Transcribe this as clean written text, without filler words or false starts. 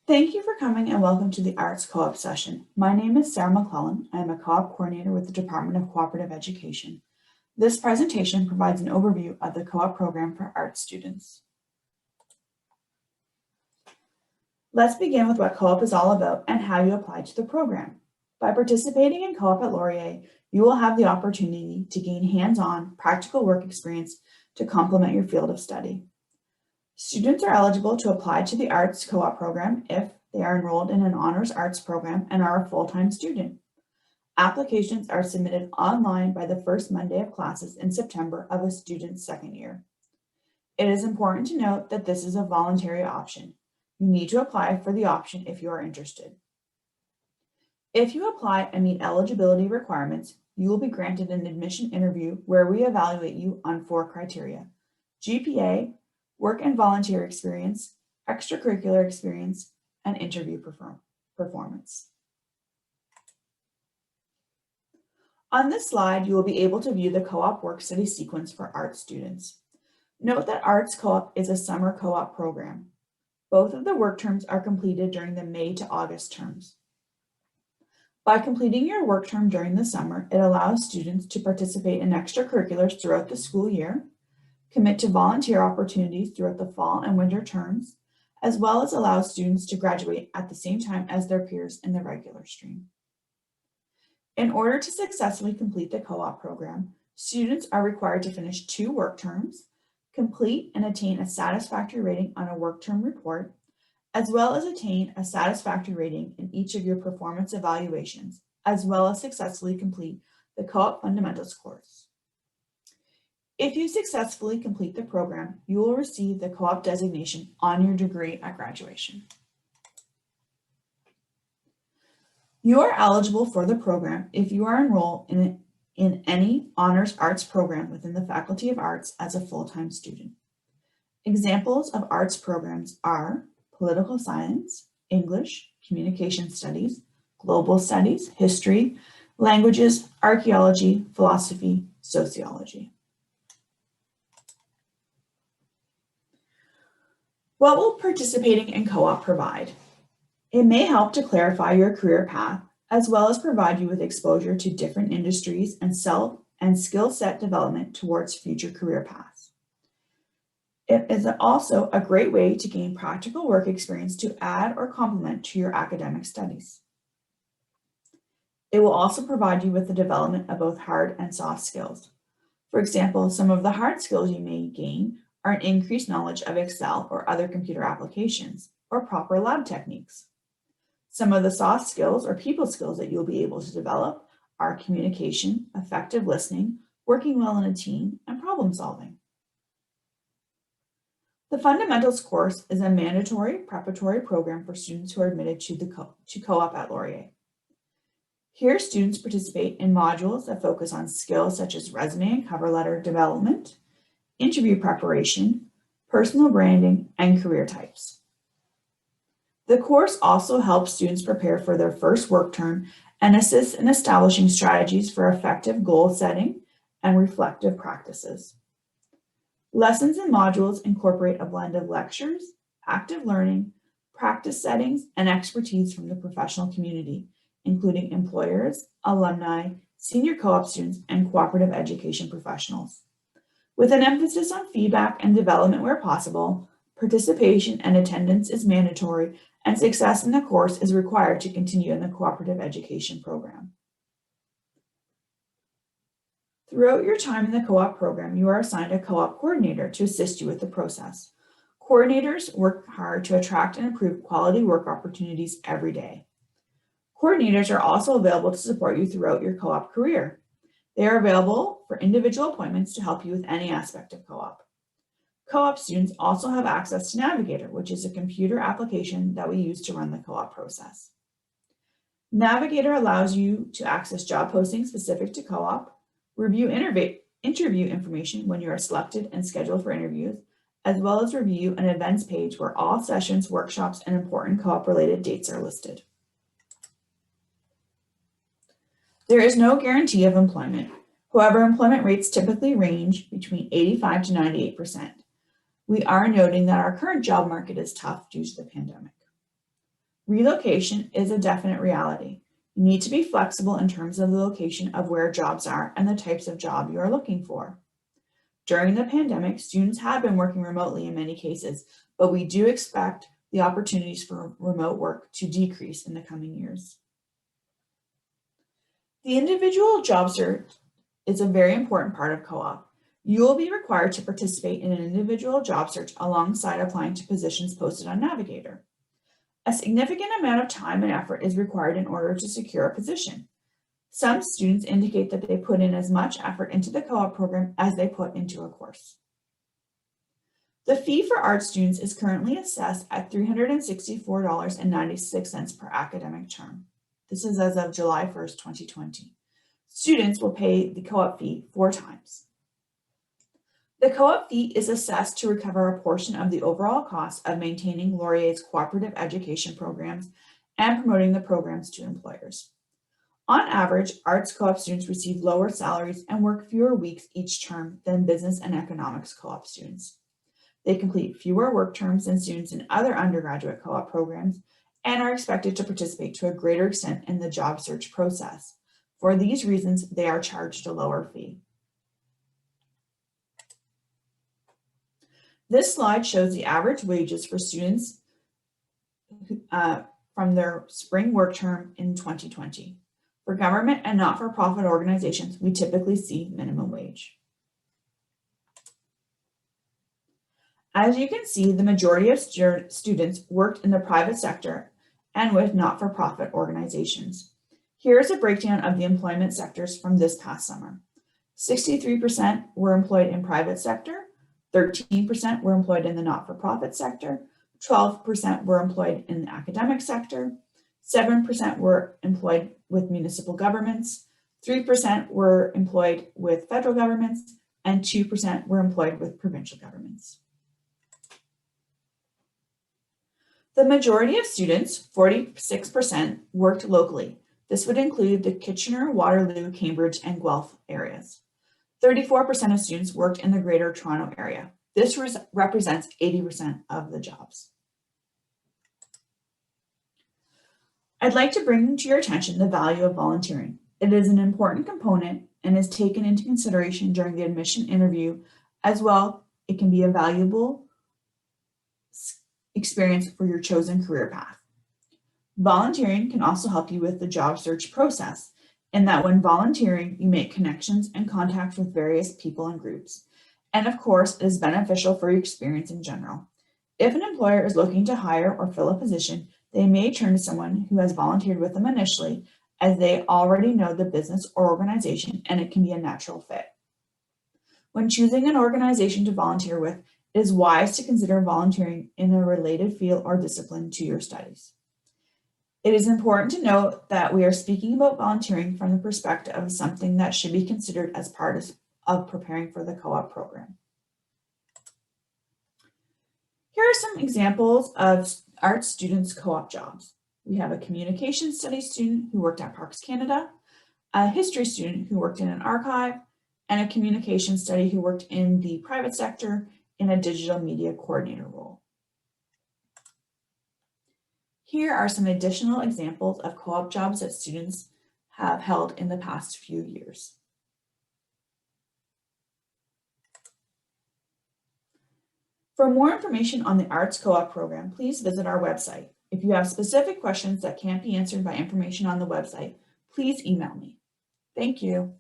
Thank you for coming and welcome to the Arts Co-op session. My name is Sarah McClellan. I am a co-op coordinator with the Department of Cooperative Education. This presentation provides an overview of the co-op program for arts students. Let's begin with what co-op is all about and how you apply to the program. By participating in co-op at Laurier, you will have the opportunity to gain hands-on, practical work experience to complement your field of study. Students are eligible to apply to the Arts Co-op program if they are enrolled in an honors arts program and are a full-time student. Applications are submitted online by the first Monday of classes in September of a student's second year. It is important to note that this is a voluntary option. You need to apply for the option if you are interested. If you apply and meet eligibility requirements, you will be granted an admission interview where we evaluate you on 4 criteria: GPA, work and volunteer experience, extracurricular experience, and interview performance. On this slide, you will be able to view the co-op work study sequence for arts students. Note that Arts Co-op is a summer co-op program. Both of the work terms are completed during the May to August terms. By completing your work term during the summer, it allows students to participate in extracurriculars throughout the school year, commit to volunteer opportunities throughout the fall and winter terms, as well as allow students to graduate at the same time as their peers in the regular stream. In order to successfully complete the co-op program, students are required to finish 2 work terms, complete and attain a satisfactory rating on a work term report, as well as attain a satisfactory rating in each of your performance evaluations, as well as successfully complete the co-op fundamentals course. If you successfully complete the program, you will receive the co-op designation on your degree at graduation. You are eligible for the program if you are enrolled in any honors arts program within the Faculty of Arts as a full-time student. Examples of arts programs are political science, English, communication studies, global studies, history, languages, archaeology, philosophy, sociology. What will participating in co-op provide? It may help to clarify your career path, as well as provide you with exposure to different industries and skill set development towards future career paths. It is also a great way to gain practical work experience to add or complement to your academic studies. It will also provide you with the development of both hard and soft skills. For example, some of the hard skills you may gain are an increased knowledge of Excel or other computer applications, or proper lab techniques. Some of the soft skills or people skills that you'll be able to develop are communication, effective listening, working well in a team, and problem solving. The Fundamentals course is a mandatory preparatory program for students who are admitted to co-op at Laurier. Here, students participate in modules that focus on skills such as resume and cover letter development, interview preparation, personal branding, and career types. The course also helps students prepare for their first work term and assists in establishing strategies for effective goal setting and reflective practices. Lessons and modules incorporate a blend of lectures, active learning, practice settings, and expertise from the professional community, including employers, alumni, senior co-op students, and cooperative education professionals. With an emphasis on feedback and development where possible, participation and attendance is mandatory, and success in the course is required to continue in the cooperative education program. Throughout your time in the co-op program, you are assigned a co-op coordinator to assist you with the process. Coordinators work hard to attract and improve quality work opportunities every day. Coordinators are also available to support you throughout your co-op career. They are available for individual appointments to help you with any aspect of co-op. Co-op students also have access to Navigator, which is a computer application that we use to run the co-op process. Navigator allows you to access job postings specific to co-op, review interview information when you are selected and scheduled for interviews, as well as review an events page where all sessions, workshops, and important co-op related dates are listed. There is no guarantee of employment. However, employment rates typically range between 85 to 98%. We are noting that our current job market is tough due to the pandemic. Relocation is a definite reality. You need to be flexible in terms of the location of where jobs are and the types of job you are looking for. During the pandemic, students have been working remotely in many cases, but we do expect the opportunities for remote work to decrease in the coming years. The individual job search is a very important part of co-op. You will be required to participate in an individual job search alongside applying to positions posted on Navigator. A significant amount of time and effort is required in order to secure a position. Some students indicate that they put in as much effort into the co-op program as they put into a course. The fee for art students is currently assessed at $364.96 per academic term. This is as of July 1st, 2020. Students will pay the co-op fee 4 times. The co-op fee is assessed to recover a portion of the overall cost of maintaining Laurier's cooperative education programs and promoting the programs to employers. On average, arts co-op students receive lower salaries and work fewer weeks each term than business and economics co-op students. They complete fewer work terms than students in other undergraduate co-op programs and are expected to participate to a greater extent in the job search process. For these reasons, they are charged a lower fee. This slide shows the average wages for students from their spring work term in 2020. For government and not-for-profit organizations, we typically see minimum wage. As you can see, the majority of students worked in the private sector and with not-for-profit organizations. Here is a breakdown of the employment sectors from this past summer. 63% were employed in private sector, 13% were employed in the not-for-profit sector, 12% were employed in the academic sector, 7% were employed with municipal governments, 3% were employed with federal governments, and 2% were employed with provincial governments. The majority of students, 46%, worked locally. This would include the Kitchener, Waterloo, Cambridge, and Guelph areas. 34% of students worked in the Greater Toronto area. This represents 80% of the jobs. I'd like to bring to your attention the value of volunteering. It is an important component and is taken into consideration during the admission interview. As well, it can be a valuable experience for your chosen career path. Volunteering can also help you with the job search process, in that when volunteering, you make connections and contacts with various people and groups. And of course, it is beneficial for your experience in general. If an employer is looking to hire or fill a position, they may turn to someone who has volunteered with them initially, as they already know the business or organization and it can be a natural fit. When choosing an organization to volunteer with, it is wise to consider volunteering in a related field or discipline to your studies. It is important to note that we are speaking about volunteering from the perspective of something that should be considered as part of preparing for the co-op program. Here are some examples of art students' co-op jobs. We have a communication studies student who worked at Parks Canada, a history student who worked in an archive, and a communication study who worked in the private sector in a digital media coordinator role. Here are some additional examples of co-op jobs that students have held in the past few years. For more information on the Arts Co-op program, please visit our website. If you have specific questions that can't be answered by information on the website, please email me. Thank you.